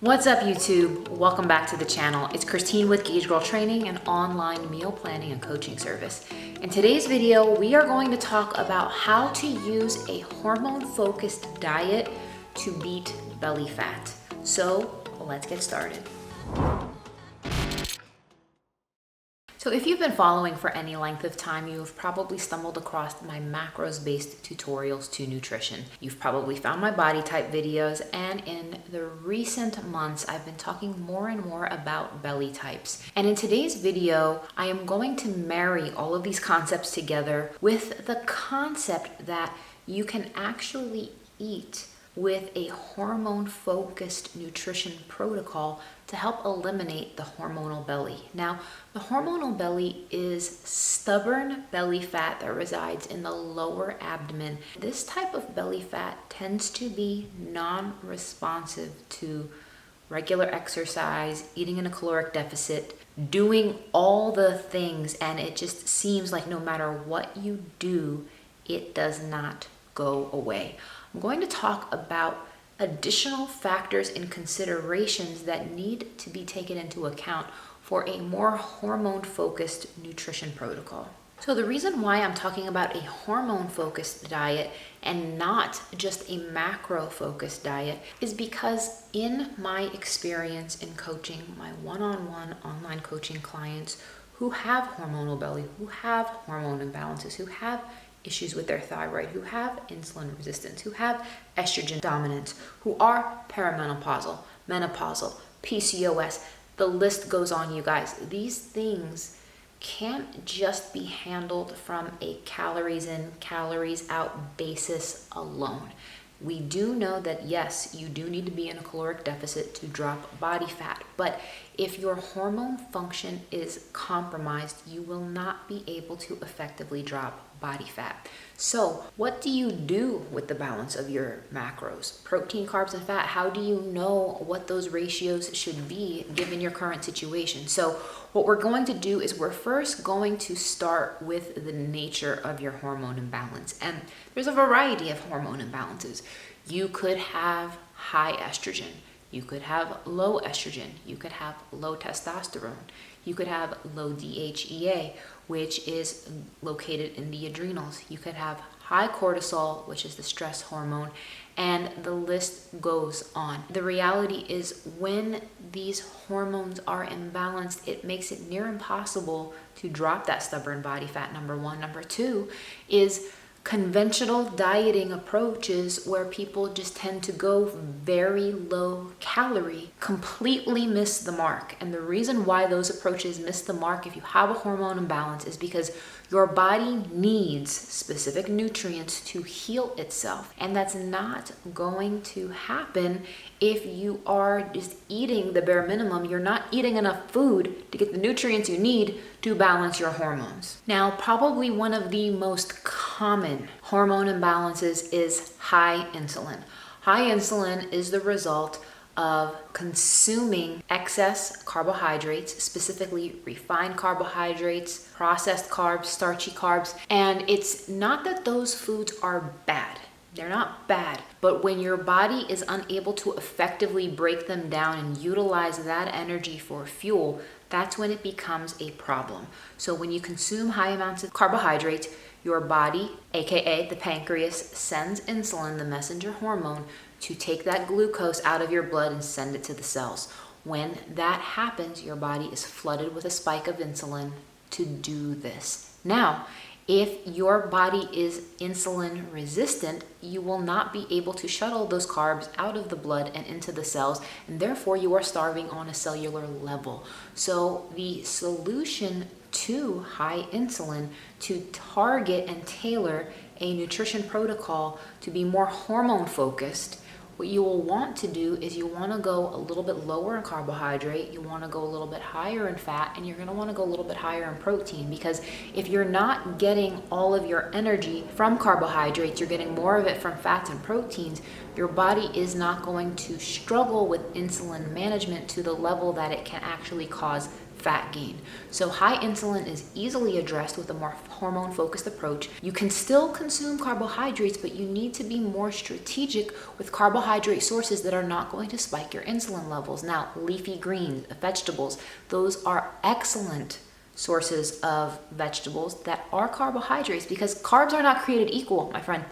What's up YouTube? Welcome back to the channel. It's Christine with gaugegirltraining, an online meal planning and coaching service. In today's video, we are going to talk about how to use a hormone-focused diet to beat belly fat. So let's get started. So if you've been following for any length of time, you've probably stumbled across my macros-based tutorials to nutrition. You've probably found my body type videos, and in the recent months, I've been talking more and more about belly types. And in today's video, I am going to marry all of these concepts together with the concept that you can actually eat with a hormone-focused nutrition protocol to help eliminate the hormonal belly. Now, the hormonal belly is stubborn belly fat that resides in the lower abdomen. This type of belly fat tends to be non-responsive to regular exercise, eating in a caloric deficit, doing all the things, and it just seems like no matter what you do, it does not go away. I'm going to talk about additional factors and considerations that need to be taken into account for a more hormone-focused nutrition protocol. So the reason why I'm talking about a hormone-focused diet and not just a macro-focused diet is because in my experience in coaching my one-on-one online coaching clients who have hormonal belly, who have hormone imbalances, who have issues with their thyroid, who have insulin resistance, who have estrogen dominance, who are perimenopausal, menopausal, PCOS. The list goes on, you guys. These things can't just be handled from a calories in, calories out basis alone. We do know that yes, you do need to be in a caloric deficit to drop body fat, but if your hormone function is compromised, you will not be able to effectively drop body fat. So what do you do with the balance of your macros? Protein, carbs, and fat, how do you know what those ratios should be given your current situation? So what we're going to do is we're first going to start with the nature of your hormone imbalance. And there's a variety of hormone imbalances. You could have high estrogen. You could have low estrogen. You could have low testosterone. You could have low DHEA, which is located in the adrenals. You could have high cortisol, which is the stress hormone, and the list goes on. The reality is when these hormones are imbalanced, it makes it near impossible to drop that stubborn body fat, number one. Number two is conventional dieting approaches where people just tend to go very low calorie, completely miss the mark. And the reason why those approaches miss the mark if you have a hormone imbalance is because your body needs specific nutrients to heal itself. And that's not going to happen if you are just eating the bare minimum. You're not eating enough food to get the nutrients you need to balance your hormones. Now, probably one of the most common hormone imbalances is high insulin. High insulin is the result of consuming excess carbohydrates, specifically refined carbohydrates, processed carbs, starchy carbs. And it's not that those foods are bad. They're not bad, but when your body is unable to effectively break them down and utilize that energy for fuel, that's when it becomes a problem. So when you consume high amounts of carbohydrates, your body, aka the pancreas, sends insulin, the messenger hormone, to take that glucose out of your blood and send it to the cells. When that happens, your body is flooded with a spike of insulin to do this. Now, if your body is insulin resistant, you will not be able to shuttle those carbs out of the blood and into the cells, and therefore you are starving on a cellular level. So the solution to high insulin, to target and tailor a nutrition protocol to be more hormone focused, what you will want to do is you want to go a little bit lower in carbohydrate, you want to go a little bit higher in fat, and you're going to want to go a little bit higher in protein, because if you're not getting all of your energy from carbohydrates, you're getting more of it from fats and proteins, your body is not going to struggle with insulin management to the level that it can actually cause fat gain. So high insulin is easily addressed with a more hormone-focused approach. You can still consume carbohydrates, but you need to be more strategic with carbohydrate sources that are not going to spike your insulin levels. Now, leafy greens, vegetables, those are excellent sources of vegetables that are carbohydrates, because carbs are not created equal, my friend.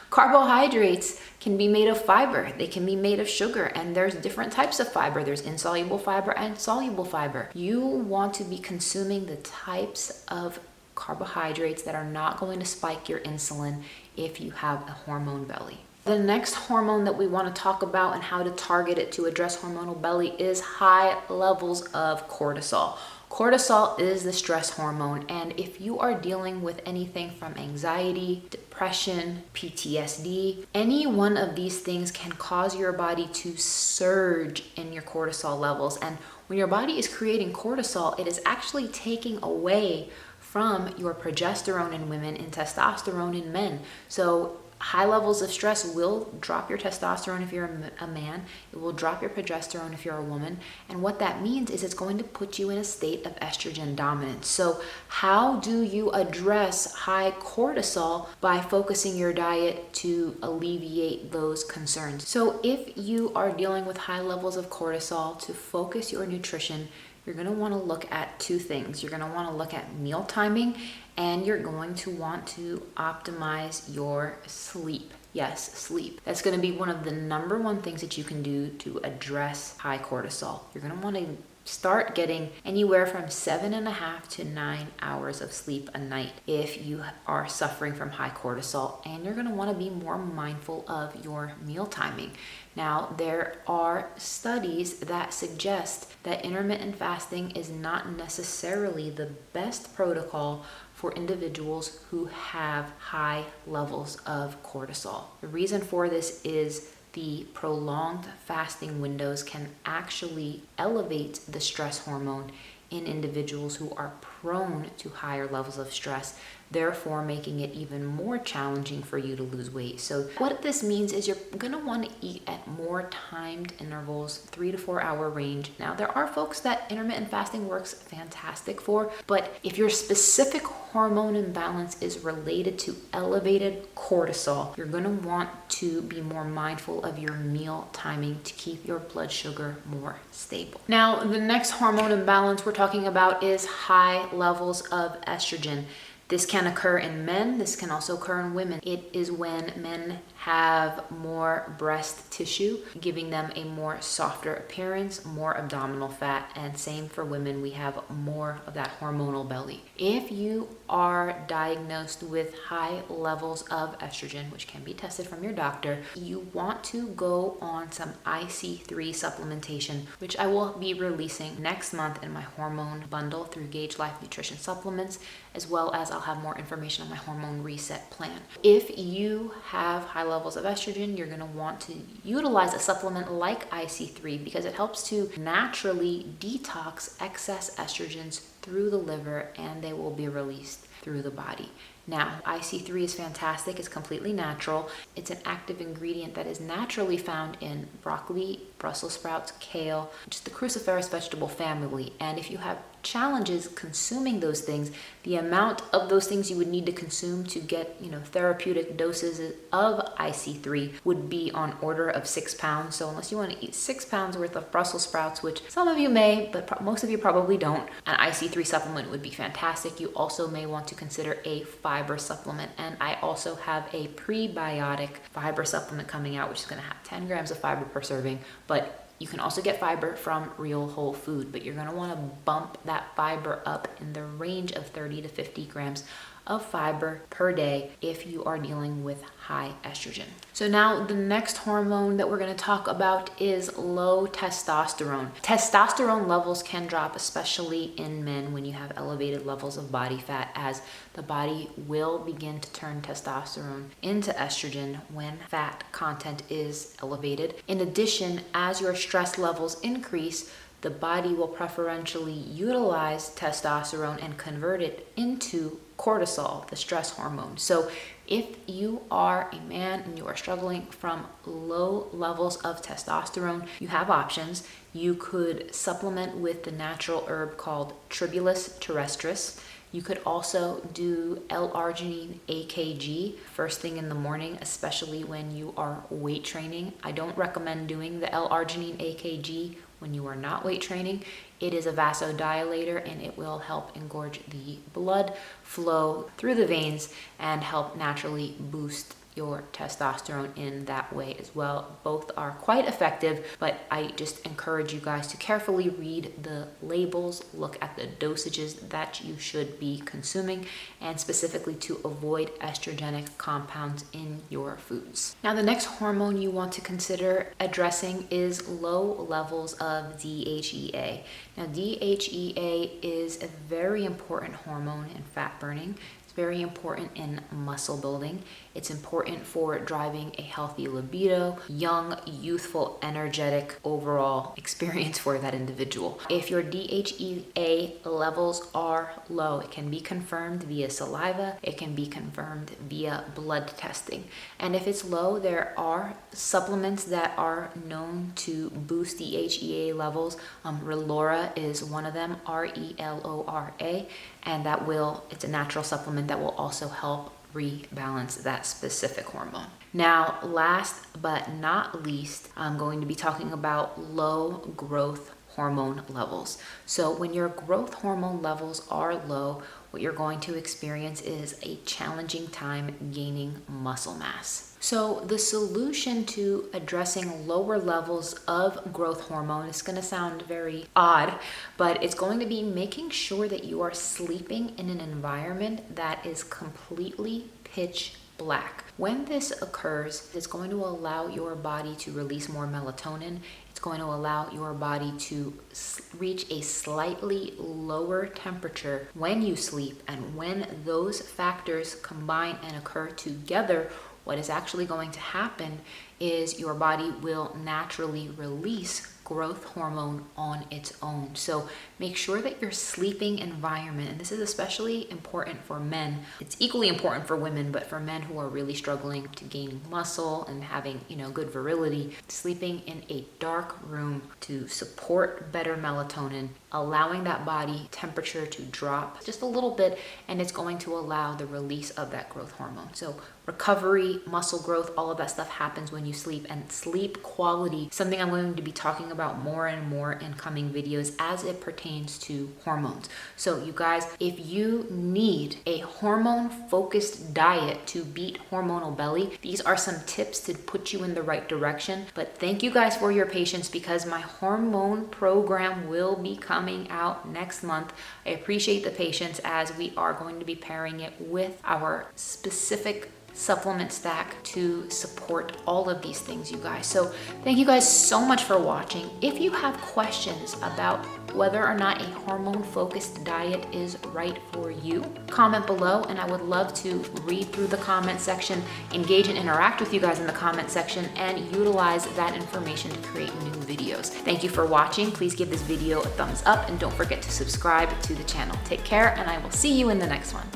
Carbohydrates can be made of fiber, they can be made of sugar, and there's different types of fiber. There's insoluble fiber and soluble fiber. You want to be consuming the types of carbohydrates that are not going to spike your insulin if you have a hormone belly. The next hormone that we want to talk about and how to target it to address hormonal belly is high levels of cortisol. Cortisol is the stress hormone, and if you are dealing with anything from anxiety, depression, PTSD, any one of these things can cause your body to surge in your cortisol levels. And when your body is creating cortisol, it is actually taking away from your progesterone in women and testosterone in men. So high levels of stress will drop your testosterone if you're a man. It will drop your progesterone if you're a woman. And what that means is it's going to put you in a state of estrogen dominance. So how do you address high cortisol? By focusing your diet to alleviate those concerns. So if you are dealing with high levels of cortisol, to focus your nutrition, you're going to want to look at two things. You're going to want to look at meal timing, and you're going to want to optimize your sleep. Yes, sleep. That's going to be one of the number one things that you can do to address high cortisol. You're going to want to start getting anywhere from 7.5 to 9 hours of sleep a night if you are suffering from high cortisol, and you're going to want to be more mindful of your meal timing. Now, there are studies that suggest that intermittent fasting is not necessarily the best protocol for individuals who have high levels of cortisol. The reason for this is the prolonged fasting windows can actually elevate the stress hormone in individuals who are prone to higher levels of stress, therefore making it even more challenging for you to lose weight. So what this means is you're gonna want to eat at more timed intervals, 3 to 4 hour range. Now, there are folks that intermittent fasting works fantastic for, but if your specific hormone imbalance is related to elevated cortisol, you're gonna want to be more mindful of your meal timing to keep your blood sugar more stable. Now, the next hormone imbalance we're talking about is high levels of estrogen. This can occur in men. This can also occur in women. It is when men have more breast tissue, giving them a more softer appearance, more abdominal fat, and same for women, we have more of that hormonal belly. If you are diagnosed with high levels of estrogen, which can be tested from your doctor, you want to go on some IC3 supplementation, which I will be releasing next month in my hormone bundle through Gauge Life Nutrition Supplements, as well as I'll have more information on my hormone reset plan. If you have high levels of estrogen, you're going to want to utilize a supplement like IC3 because it helps to naturally detox excess estrogens through the liver, and they will be released through the body. Now, IC3 is fantastic. It's completely natural. It's an active ingredient that is naturally found in broccoli, Brussels sprouts, kale, which is the cruciferous vegetable family. And if you have challenges consuming those things, the amount of those things you would need to consume to get, therapeutic doses of IC3 would be on order of 6 pounds. So unless you want to eat 6 pounds worth of Brussels sprouts, which some of you may, but most of you probably don't, an IC3 supplement would be fantastic. You also may want to consider a fiber supplement. And I also have a prebiotic fiber supplement coming out, which is going to have 10 grams of fiber per serving, but you can also get fiber from real whole food, but you're going to want to bump that fiber up in the range of 30 to 50 grams of fiber per day if you are dealing with high estrogen. So now the next hormone that we're going to talk about is low testosterone. Testosterone levels can drop, especially in men when you have elevated levels of body fat, as the body will begin to turn testosterone into estrogen when fat content is elevated. In addition, as your stress levels increase, the body will preferentially utilize testosterone and convert it into cortisol, the stress hormone. So if you are a man and you are struggling from low levels of testosterone, you have options. You could supplement with the natural herb called Tribulus terrestris. You could also do L-arginine AKG first thing in the morning, especially when you are weight training. I don't recommend doing the L-arginine AKG when you are not weight training. It is a vasodilator and it will help engorge the blood flow through the veins and help naturally boost your testosterone in that way as well. Both are quite effective, but I just encourage you guys to carefully read the labels, look at the dosages that you should be consuming, and specifically to avoid estrogenic compounds in your foods. Now, the next hormone you want to consider addressing is low levels of DHEA. Now, DHEA is a very important hormone in fat burning. Very important in muscle building. It's important for driving a healthy libido, young, youthful, energetic overall experience for that individual. If your DHEA levels are low, it can be confirmed via saliva, it can be confirmed via blood testing. And if it's low, there are supplements that are known to boost DHEA levels. Relora is one of them, RELORA, and it's a natural supplement that will also help rebalance that specific hormone. Now, last but not least, I'm going to be talking about low growth hormone levels. So when your growth hormone levels are low, what you're going to experience is a challenging time gaining muscle mass. So the solution to addressing lower levels of growth hormone is going to sound very odd, but it's going to be making sure that you are sleeping in an environment that is completely pitch black. When this occurs, it's going to allow your body to release more melatonin. It's going to allow your body to reach a slightly lower temperature when you sleep. And when those factors combine and occur together, what is actually going to happen is your body will naturally release growth hormone on its own. So make sure that your sleeping environment, and this is especially important for men, it's equally important for women, but for men who are really struggling to gain muscle and having, good virility, sleeping in a dark room to support better melatonin, allowing that body temperature to drop just a little bit, and it's going to allow the release of that growth hormone. So recovery, muscle growth, all of that stuff happens when you sleep, and sleep quality, something I'm going to be talking about more and more in coming videos as it pertains to hormones. So you guys, if you need a hormone focused diet to beat hormonal belly, these are some tips to put you in the right direction. But thank you guys for your patience, because my hormone program will be coming out next month. I appreciate the patience as we are going to be pairing it with our specific supplement stack to support all of these things, you guys. So thank you guys so much for watching. If you have questions about whether or not a hormone focused diet is right for you, comment below, and I would love to read through the comment section, engage and interact with you guys in the comment section, and utilize that information to create new videos. Thank you for watching. Please give this video a thumbs up and don't forget to subscribe to the channel. Take care, and I will see you in the next one.